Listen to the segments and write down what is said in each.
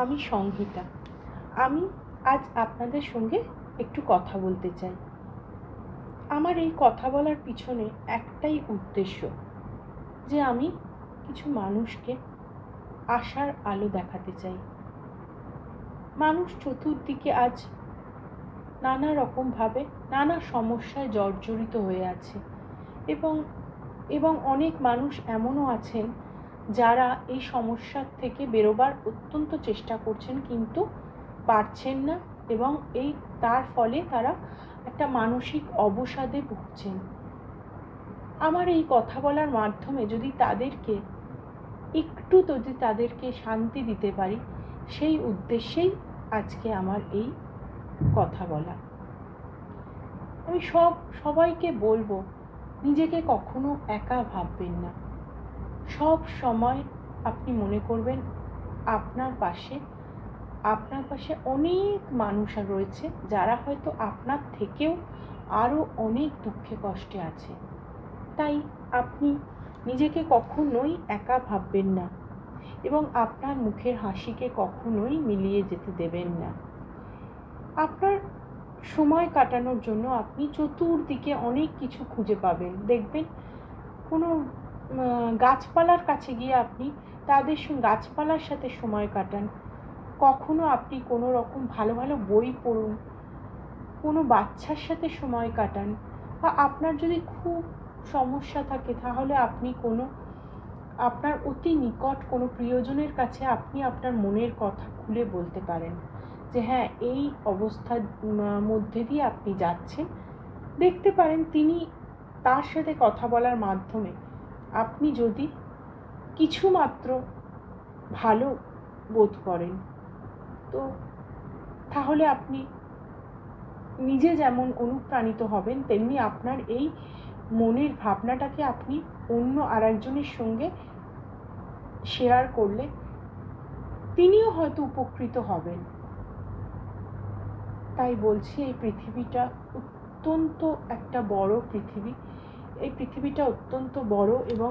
আমি সংহিতা। আমি আজ আপনাদের সঙ্গে একটু কথা বলতে চাই। আমার এই কথা বলার পিছনে একটাই উদ্দেশ্য, যে আমি কিছু মানুষকে আশার আলো দেখাতে চাই। মানুষ চতুর্দিকে আজ নানা রকমভাবে নানা সমস্যায় জর্জরিত হয়ে আছে, এবং অনেক মানুষ এমনও আছেন যারা এই সমস্যার থেকে বেরোবার অত্যন্ত চেষ্টা করছেন, কিন্তু পারছেন না, এবং তার ফলে তারা একটা মানসিক অবসাদে ভুগছেন। আমার এই কথা বলার মাধ্যমে যদি তাদেরকে শান্তি দিতে পারি, সেই উদ্দেশ্যেই আজকে আমার এই কথা বলা। আমি সবাইকে বলবো, নিজেকে কখনো একা ভাববেন না। সব সময় আপনি মনে করবেন আপনার পাশে অনেক মানুষ রয়েছে, যারা হয়তো আপনার থেকেও আরও অনেক দুঃখে কষ্টে আছে। তাই আপনি নিজেকে কখনোই একা ভাববেন না, এবং আপনার মুখের হাসিকে কখনোই মিলিয়ে যেতে দেবেন না। আপনার সময় কাটানোর জন্য আপনি চতুর্দিকে অনেক কিছু খুঁজে পাবেন। দেখবেন কোনো গাছপালার কাছে গিয়ে আপনি গাছপালার সাথে সময় কাটান। কখনো আপনি কোনো রকম ভালো ভালো বই পড়ুন, কোনো বাচ্চার সাথে সময় কাটান, বা আপনার যদি খুব সমস্যা থাকে তাহলে আপনি আপনার অতি নিকট কোনো প্রিয়জনের কাছে আপনি আপনার মনের কথা খুলে বলতে পারেন, যে হ্যাঁ, এই অবস্থার মধ্যে দিয়ে আপনি যাচ্ছেন। দেখতে পারেন তার সাথে কথা বলার মাধ্যমে আপনি যদি কিছুমাত্র ভালো বোধ করেন, তো তাহলে আপনি নিজে যেমন অনুপ্রাণিত হবেন, তেমনি আপনার এই মনের ভাবনাটাকে আপনি অন্য আরেকজনের সঙ্গে শেয়ার করলে তিনিও হয়তো উপকৃত হবেন। তাই বলছি, এই পৃথিবীটা অত্যন্ত একটা বড় পৃথিবী। এই পৃথিবীটা অত্যন্ত বড়, এবং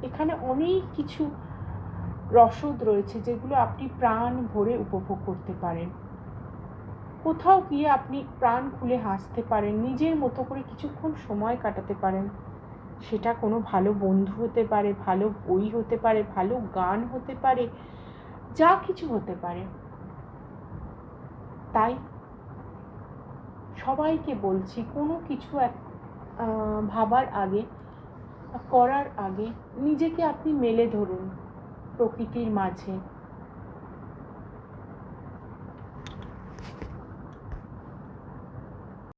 এখানে অনেক কিছু রসদ রয়েছে, যেগুলো আপনি প্রাণ ভরে উপভোগ করতে পারেন। কোথাও গিয়ে আপনি প্রাণ খুলে হাসতে পারেন, নিজের মতো করে কিছুক্ষণ সময় কাটাতে পারেন। সেটা কোনো ভালো বন্ধু হতে পারে, ভালো বই হতে পারে, ভালো গান হতে পারে, যা কিছু হতে পারে। তাই সবাইকে বলছি, কোনো কিছু ভাবার আগে, করার আগে নিজেকে আপনি মেলে ধরুন প্রকৃতির মাঝে।